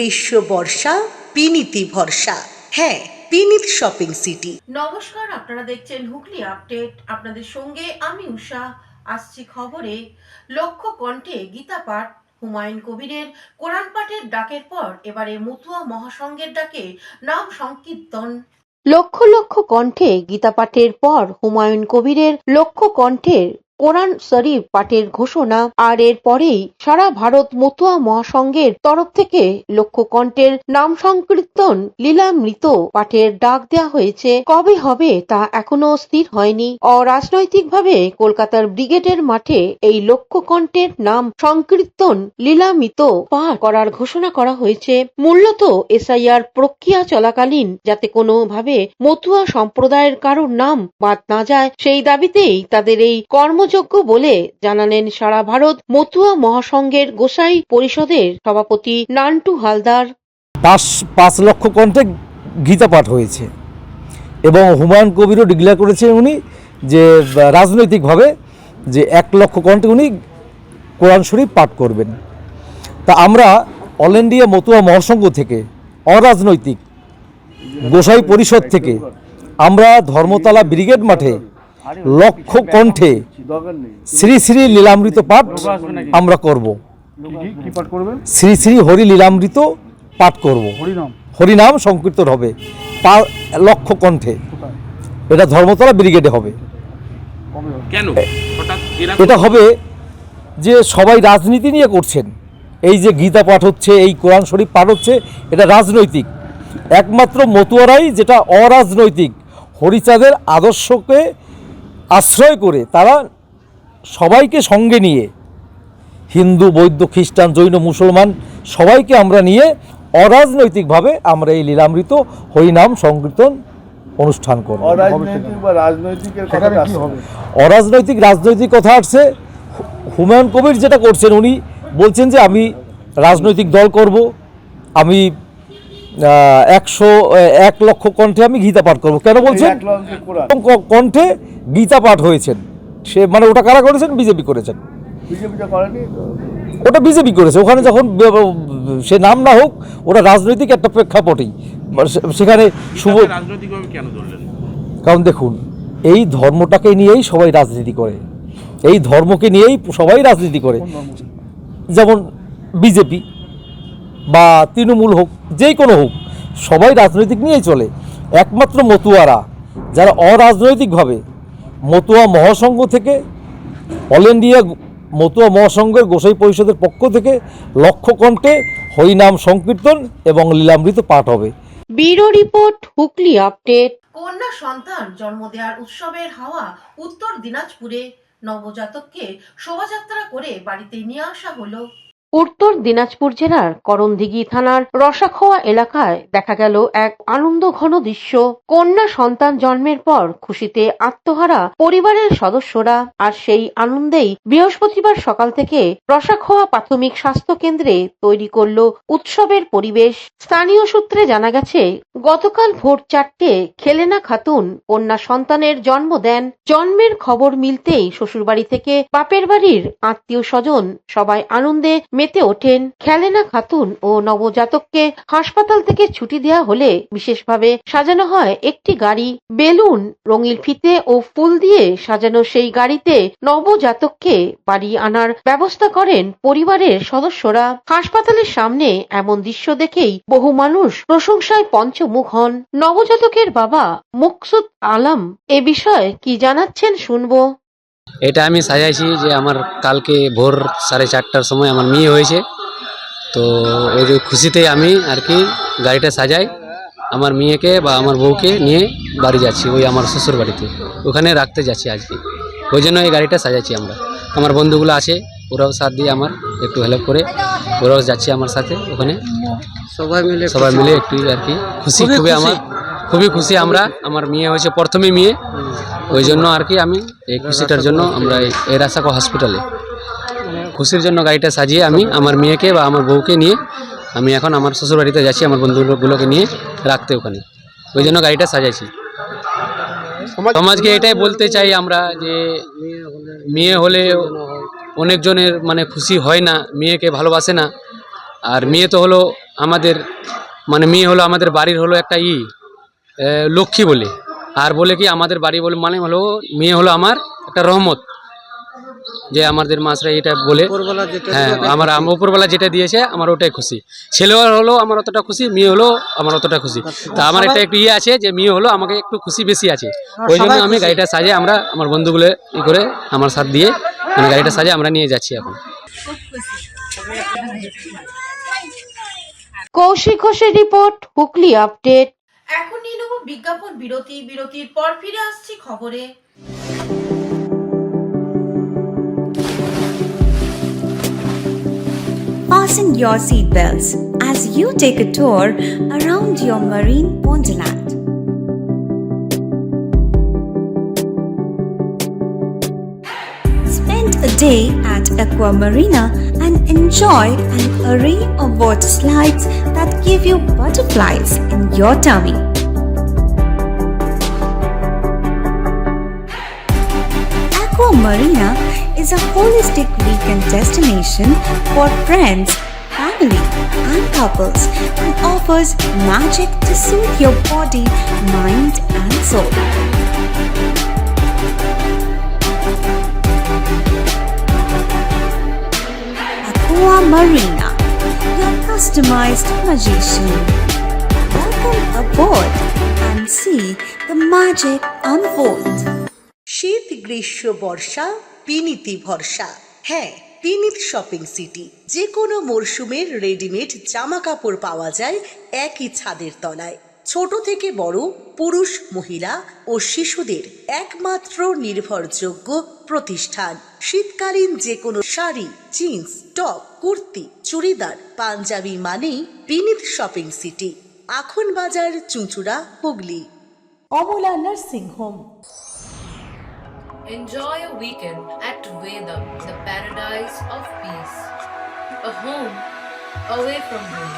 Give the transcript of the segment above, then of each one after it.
গ্রীষ্ম বর্ষা পিনিতি ভরসা। হ্যাঁ, পিনিত শপিং সিটি। নমস্কার, আপনারা দেখছেন হুগলি আপডেট। আপনাদের সঙ্গে আমি উষা। আসছি খবরে। লক্ষ্য কণ্ঠে গীতা পাঠ। হুমায়ুন কবিরের কোরআন পাঠের ডাকের পর এবারে মতুয়া মহাসংঘের ডাকে নাম সংকীর্তন। লক্ষ লক্ষ কণ্ঠে গীতা পাঠের পর হুমায়ুন কবিরের লক্ষ কণ্ঠের কোরআন শরীফ পাঠের ঘোষণা। আর এর পরেই সারা ভারত মতুয়া মহাসংঘের তরফ থেকে লক্ষ কণ্ঠের নাম সংকীর্তন লীলামৃত পাঠের ডাক দেওয়া হয়েছে। কবে হবে তা এখনো স্থির হয়নি। অরাজনৈতিকভাবে কলকাতার ব্রিগেডের মাঠে এই লক্ষ কণ্ঠের নাম সংকীর্তন লীলামৃত পাঠ করার ঘোষণা করা হয়েছে। মূলত এসআইআর প্রক্রিয়া চলাকালীন যাতে কোনোভাবে মতুয়া সম্প্রদায়ের কারোর নাম বাদ না যায়, সেই দাবিতেই তাদের এই কর্মযজ্ঞ বলে জানালেন সারা ভারত মতুয়া মহাসংঘের গোসাই পরিষদের সভাপতি নান্টু হালদার। 5 লক্ষ কণ্ঠে গীতা পাঠ হয়েছে এবং হুমায়ুন কবিরও ডিক্লেয়ার করেছেন উনি যে রাজনৈতিকভাবে যে 1 লক্ষ কণ্ঠে উনি কোরআন শরীফ পাঠ করবেন। তা আমরা অল ইন্ডিয়া মতুয়া মহাসংঘ থেকে অরাজনৈতিক গোসাই পরিষদ থেকে আমরা ধর্মতলা ব্রিগেড মাঠে লক্ষ কণ্ঠে শ্রী শ্রী লীলামৃত পাঠ আমরা করব। শ্রী শ্রী হরি লীলামৃত পাঠ করব, হরিনাম সংকীর্তন হবে 5 লক্ষ কণ্ঠে। এটা ধর্মতলা ব্রিগেডে হবে। এটা হবে যে সবাই রাজনীতি নিয়ে করছেন। এই যে গীতা পাঠ হচ্ছে, এই কোরআন শরীফ পাঠ হচ্ছে, এটা রাজনৈতিক। একমাত্র মতুয়ারাই যেটা অরাজনৈতিক, হরিচাঁদের আদর্শকে আশ্রয় করে তারা সবাইকে সঙ্গে নিয়ে, হিন্দু বৌদ্ধ খ্রিস্টান জৈন মুসলমান সবাইকে আমরা নিয়ে অরাজনৈতিকভাবে আমরা এই লীলামৃত হরিনাম সংকীর্তন অনুষ্ঠান করব। অরাজনৈতিক রাজনৈতিক কথা আসছে। হুমায়ুন কবির যেটা করছেন, উনি বলছেন যে আমি রাজনৈতিক দল করব, আমি 101 লক্ষ কণ্ঠে আমি গীতা পাঠ করব। কেন বলছেন? কণ্ঠে গীতা পাঠ হয়েছেন, সে মানে ওটা কারা করেছেন? বিজেপি করেছেন। ওটা বিজেপি করেছে। ওখানে যখন সে নাম না হোক, ওটা রাজনৈতিক একটা প্রেক্ষাপটেই সেখানে শুভ। কারণ দেখুন, এই ধর্মটাকে নিয়েই সবাই রাজনীতি করে, এই ধর্মকে নিয়েই সবাই রাজনীতি করে। যেমন বিজেপি বা তৃণমূল হোক, যেই কোনো হোক, সবাই রাজনৈতিক নিয়েই চলে। একমাত্র মতুয়ারা যারা অরাজনৈতিকভাবে মতুয়া মহাসংঘ থেকে, অল ইন্ডিয়া মতুয়া মহাসংঘের গোসাই পরিষদের পক্ষ থেকে লক্ষ কণ্ঠে হরিনাম সংকীর্তন এবং লীলামৃত পাঠ হবে। Bureau report, Hooghly update. কন্যা সন্তান জন্ম দেওয়ার উৎসবের হাওয়া উত্তর দিনাজপুরে। নবজাতককে শোভাযাত্রা করে বাড়িতে নিয়ে আসা হলো। উত্তর দিনাজপুর জেলার করণদিঘি থানার রসাখোয়া এলাকায় দেখা গেল এক আনন্দঘন দৃশ্য। কন্যা সন্তান জন্মের পর খুশিতে আত্মহারা পরিবারের সদস্যরা। আর সেই আনন্দেই বৃহস্পতিবার সকাল থেকে রসাখোয়া প্রাথমিক স্বাস্থ্য কেন্দ্রে তৈরি করল উৎসবের পরিবেশ। স্থানীয় সূত্রে জানা গেছে, গতকাল ভোর 4টে খেলেনা খাতুন কন্যা সন্তানের জন্ম দেন। জন্মের খবর মিলতেই শ্বশুরবাড়ি থেকে বাপের বাড়ির আত্মীয় স্বজন সবাই আনন্দে মেতে ওঠেন। খেলেনা খাতুন ও নবজাতককে হাসপাতাল থেকে ছুটি দেওয়া হলে বিশেষভাবে সাজানো হয় একটি গাড়ি। বেলুন, রঙিন ফিতে ও ফুল দিয়ে সাজানো সেই গাড়িতে নবজাতককে বাড়ি আনার ব্যবস্থা করেন পরিবারের সদস্যরা। হাসপাতালের সামনে এমন দৃশ্য দেখেই বহু মানুষ প্রশংসায় পঞ্চমুখ হন। নবজাতকের বাবা মুকসুদ আলম এ বিষয়ে কি জানাচ্ছেন শুনবো। এটা আমি সাজাইছি যে আমার কালকে ভোর 4:30টার সময় আমার মেয়ে হয়েছে, তো ওই যে খুশিতে আমি আর কি গাড়িটা সাজাই। আমার মেয়েকে বা আমার বউকে নিয়ে বাড়ি যাচ্ছি, ওই আমার শ্বশুর বাড়িতে, ওখানে রাখতে যাচ্ছি আজকে। ওই জন্য এই গাড়িটা সাজাচ্ছি আমরা। আমার বন্ধুগুলো আছে, ওরাও সাথ দিয়ে আমার একটু হেল্প করে, ওরাও যাচ্ছে আমার সাথে ওখানে। সবাই মিলে একটু আর কি খুশি, খুবই খুশি আমরা। আমার মেয়ে হয়েছে প্রথমে মেয়ে, ওই জন্য আর কি আমি এই খুশিটার জন্য আমরা এই রাসাখোয়া হসপিটালে খুশির জন্য গাড়িটা সাজিয়ে আমি আমার মেয়েকে বা আমার বউকে নিয়ে আমি এখন আমার শ্বশুর বাড়িতে যাচ্ছি আমার বন্ধুগুলোকে নিয়ে রাখতে ওখানে। ওই জন্য গাড়িটা সাজাইছি। সমাজকে এটাই বলতে চাই আমরা যে মেয়ে হলে অনেকজনের মানে খুশি হয় না, মেয়েকে ভালোবাসে না। আর মেয়ে তো হলো আমাদের মানে মেয়ে হলো আমাদের বাড়ির হলো একটা লক্ষ্মী বলে, আর বলে কি আমাদের বাড়ি বলে মানে হলো মেয়ে হলো আমার একটা রহমত, যে আমাদের মাসরা এটা বলে। হ্যাঁ, আমার উপরবেলা যেটা দিয়েছে আমার ওটাই খুশি। ছেলে হলো আমার অতটা খুশি, মেয়ে হলো আমার অতটা খুশি। তা আমার একটা একটু আছে যে মেয়ে হলো আমাকে একটু খুশি বেশি আছে, ওই জন্য আমি গাড়িটা সাজে আমরা আমার বন্ধুগুলো করে আমার সাথ দিয়ে মানে গাড়িটা সাজে আমরা নিয়ে যাচ্ছি এখন। কৌশিক ঘোষের রিপোর্ট, হুগলি আপডেট। এখন নিয়ে নেব বিজ্ঞাপন বিরতি। বিরতির পর ফিরে আসছি খবরে। Fasten your seatbelts as you take a tour around your marine wonderland. Spend a day at Aqua Marina and enjoy an array of water slides that give you butterflies in your tummy. Aqua Marina is a holistic weekend destination for friends, family, and couples and offers magic to soothe your body, mind, and soul. Aqua Marina, your customized magician. Welcome aboard and see the magic unfold. শীত, গ্রীষ্ম, বর্ষা, পিনিতি ভরসা। হ্যাঁ, পিনিত shopping city. যে কোনো মরশুমের readymade জামা কাপড় পাওয়া যায় একই ছাদের তলায়। ছোট থেকে বড়, পুরুষ, মহিলা ও শিশুদের একমাত্র নির্ভরযোগ্য প্রতিষ্ঠান। শীতকালীন যে কোনো শাড়ি, জিন্স, টপ, কুর্তি, চুড়িদার, পাঞ্জাবি মানেই Pinit shopping city. Akhan Bazar, Chuchura, Hooghly. Amala nursing home. Enjoy a weekend at Vedam, the paradise of peace. A home away from home.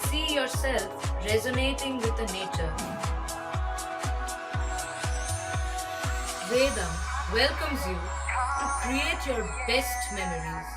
See yourself resonating with the nature. Vedam welcomes you to create your best memories.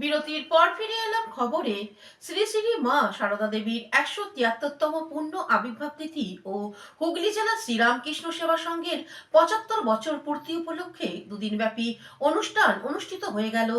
বিরতির পর ফিরে এলাম খবরে। শ্রী শ্রী মা সারদা দেবীর 173তম পূর্ণ আবির্ভাব তিথি ও হুগলি জেলা শ্রীরামকৃষ্ণ সেবা সংঘের 75 বছর পূর্তি উপলক্ষে দুদিনব্যাপী অনুষ্ঠান অনুষ্ঠিত হয়ে গেল।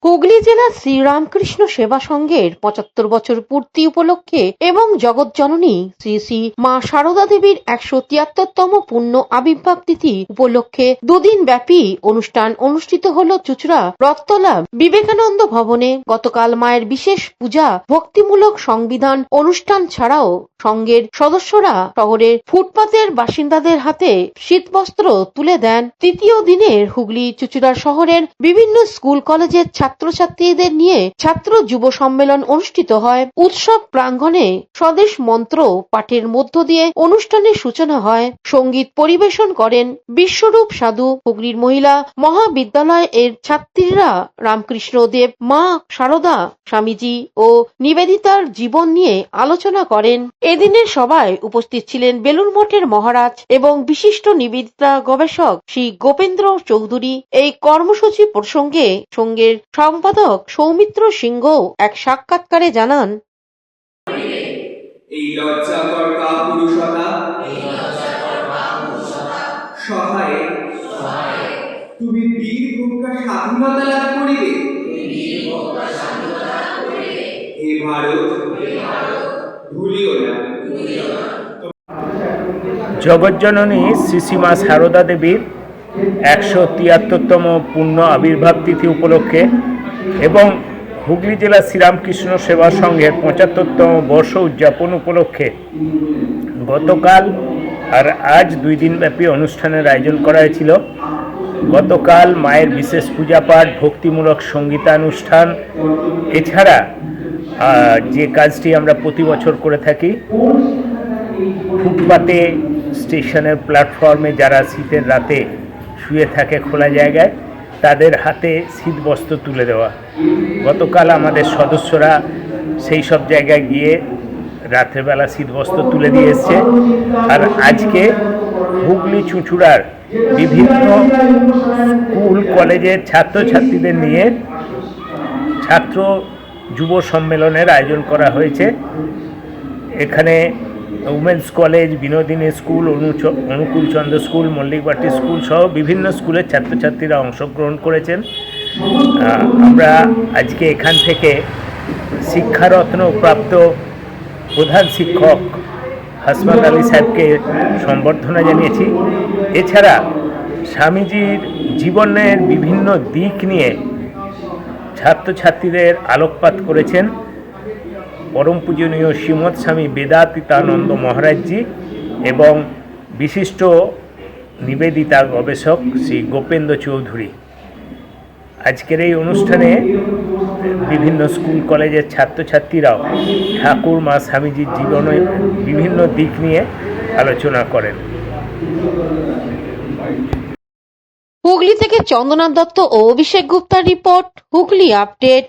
হুগলি জেলা শ্রীরামকৃষ্ণ সেবা সংঘের 75 বছর পূর্তি উপলক্ষে এবং জগৎজননী শ্রী শ্রী মা সারদা দেবীর 173তম পূর্ণ আবির্ভাব তিথি উপলক্ষে দুদিন ব্যাপী অনুষ্ঠান অনুষ্ঠিত হল চুঁচুড়া রথতলা বিবেকানন্দ ভবনে। গতকাল মায়ের বিশেষ পূজা, ভক্তিমূলক সংবিধান অনুষ্ঠান ছাড়াও সংঘের সদস্যরা শহরের ফুটপাতের বাসিন্দাদের হাতে শীতবস্ত্র তুলে দেন। তৃতীয় দিনের হুগলি চুঁচুড়া শহরের বিভিন্ন স্কুল কলেজের ছাত্রছাত্রীদের নিয়ে ছাত্র যুব সম্মেলন অনুষ্ঠিত হয়। উৎসব প্রাঙ্গণে স্বদেশ মন্ত্র পাঠের মধ্য দিয়ে অনুষ্ঠানের সূচনা হয়। সঙ্গীত পরিবেশন করেন বিশ্বরূপ সাধু। হুগলির মহিলা মহাবিদ্যালয় এর ছাত্রীরা রামকৃষ্ণ দেব, মা সারদা, স্বামীজি ও নিবেদিতার জীবন নিয়ে আলোচনা করেন। এদিনের সভায় উপস্থিত ছিলেন বেলুড় মঠের মহারাজ এবং বিশিষ্ট নিবেদিতা গবেষক শ্রী গোপেন্দ্র চৌধুরী। এই কর্মসূচি প্রসঙ্গে সংঘের সম্পাদক সৌমিত্র সিংহ এক সাক্ষাৎকারে জানান, এই লজ্জাকর কাপুরুষতা সহায়ে তুমি বীর ভূমিকা স্বাধীনতা লাভ করিবে। হে ভারত, ভুলিও না। জগজ্জননী শ্রীশ্রীমা সারদা দেবীর 173তম পূর্ণ আবির্ভাব তিথি উপলক্ষে এবং হুগলি জেলা শ্রীরামকৃষ্ণ সেবা সংঘের 75তম বর্ষ উদযাপন উপলক্ষে গতকাল আর আজ 2 দিনব্যাপী অনুষ্ঠানের আয়োজন করা হয়েছিল। গতকাল মায়ের বিশেষ পূজাপাঠ, ভক্তিমূলক সঙ্গীতানুষ্ঠান, এছাড়া যে কাজটি আমরা প্রতি বছর করে থাকি, ফুটপাতে স্টেশনের প্ল্যাটফর্মে যারা শীতের রাতে শুয়ে থাকে খোলা জায়গায়, তাদের হাতে শীতবস্ত্র তুলে দেওয়া। গতকাল আমাদের সদস্যরা সেই সব জায়গায় গিয়ে রাত্রেবেলা শীতবস্ত্র তুলে দিয়ে এসছে। আর আজকে হুগলি চুঁচুড়ার বিভিন্ন স্কুল কলেজের ছাত্রছাত্রীদের নিয়ে ছাত্র যুব সম্মেলনের আয়োজন করা হয়েছে। এখানে women's college, Binodini school, Anukulchandra school, Mallikbati school সহ বিভিন্ন স্কুলের ছাত্রছাত্রীরা অংশগ্রহণ করেছেন। আমরা আজকে এখান থেকে শিক্ষারত্ন প্রাপ্ত প্রধান শিক্ষক হাসমত আলী সাহেবকে সম্বর্ধনা জানিয়েছি। এছাড়া স্বামীজির জীবনের বিভিন্ন দিক নিয়ে ছাত্রছাত্রীদের আলোকপাত করেছেন পরম পূজনীয় শ্রীমৎ স্বামী বেদাতীতানন্দ মহারাজজি এবং বিশিষ্ট নিবেদিতা গবেষক শ্রী গোপেন্দ্র চৌধুরী। আজকের এই অনুষ্ঠানে বিভিন্ন স্কুল কলেজের ছাত্রছাত্রীরাও ঠাকুর মা স্বামীজির জীবনের বিভিন্ন দিক নিয়ে আলোচনা করেন। হুগলি থেকে চন্দ্রনাথ দত্ত ও অভিষেক গুপ্তার রিপোর্ট, হুগলি আপডেট।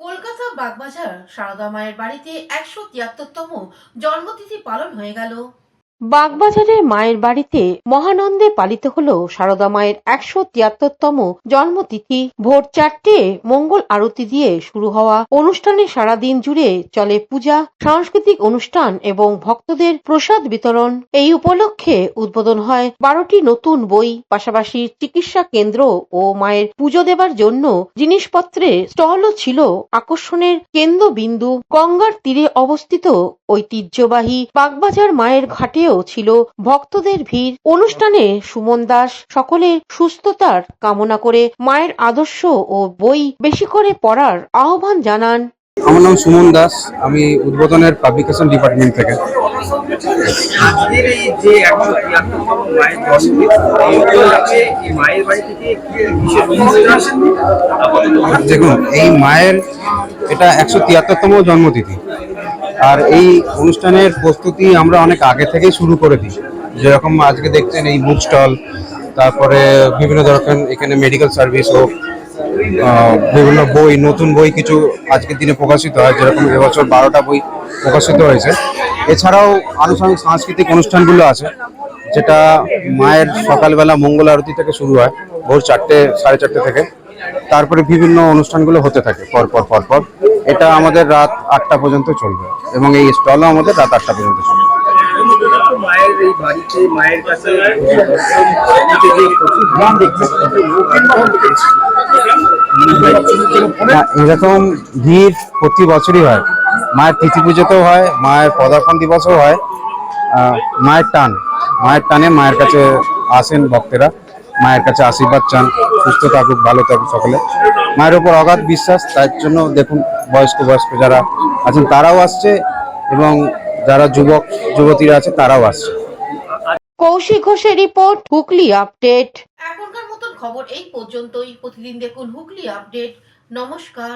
কলকাতা বাগবাজার সারদা মায়ের বাড়িতে 173তম জন্মতিথি পালন হয়ে গেল। বাগবাজারে মায়ের বাড়িতে মহানন্দে পালিত হল সারদা মায়ের 173তম জন্মতিথি। ভোর 4টে মঙ্গল আরতি দিয়ে শুরু হওয়া অনুষ্ঠানে সারাদিন জুড়ে চলে পূজা, সাংস্কৃতিক অনুষ্ঠান এবং ভক্তদের প্রসাদ বিতরণ। এই উপলক্ষে উদ্বোধন হয় 12টি নতুন বই, পাশাপাশি চিকিৎসা কেন্দ্র ও মায়ের পুজো দেবার জন্য জিনিসপত্রে স্টলও ছিল আকর্ষণের কেন্দ্রবিন্দু। গঙ্গার তীরে অবস্থিত ঐতিহ্যবাহী বাগবাজার মায়ের ঘাটে ছিল ভক্তদের ভিড়। অনুষ্ঠানে সুমন দাস সকলের সুস্থতার কামনা করে মায়ের আদর্শ ও বই বেশি করে পড়ার আহ্বান জানান। আমার নাম সুমন দাস, আমি উদ্বোধনের পাবলিকেশন ডিপার্টমেন্ট থেকে। দেখুন, এই মায়ের এটা 173তম জন্মতিথি, আর এই অনুষ্ঠানের প্রস্তুতি আমরা অনেক আগে থেকেই শুরু করে দিই। যেরকম আজকে দেখছেন এই বুক স্টল, তারপরে বিভিন্ন ধরনের এখানে মেডিকেল সার্ভিস হোক, বিভিন্ন বই, নতুন বই কিছু আজকের দিনে প্রকাশিত হয়, যেরকম এবছর 12টা বই প্রকাশিত হয়েছে। এছাড়াও আনুষঙ্গিক সাংস্কৃতিক অনুষ্ঠানগুলো আছে, যেটা মায়ের সকালবেলা মঙ্গল আরতি থেকে শুরু হয় ভোর 4টে, 4:30 থেকে। তারপরে বিভিন্ন অনুষ্ঠানগুলো হতে থাকে পরপর। এটা আমাদের রাত 8টা পর্যন্ত চলবে এবং এই স্টলও আমাদের রাত 8টা পর্যন্ত চলবে। মায়ের এই বাড়িতে মায়ের কাছে এরকম ভিড় প্রতি বছরই হয়। মায়ের তিথি পুজোতেও হয়, মায়ের পদার্পণ দিবসও হয়। মায়ের টানে মায়ের কাছে আসেন ভক্তেরা, মায়ের কাছে আশীর্বাদ চান, সুস্থ থাকুক, ভালো থাকুক সকলে। মায়ের ওপর অগাধ বিশ্বাস, তার জন্য দেখুন বয়স্ক যারা আছেন তারাও আসছে এবং যারা যুবতীরা আছে তারাও আসছে। কৌশিক ঘোষের রিপোর্ট, হুগলি আপডেট। এখনকার মতন খবর এই পর্যন্তই। প্রতিদিন দেখুন হুগলি আপডেট। নমস্কার।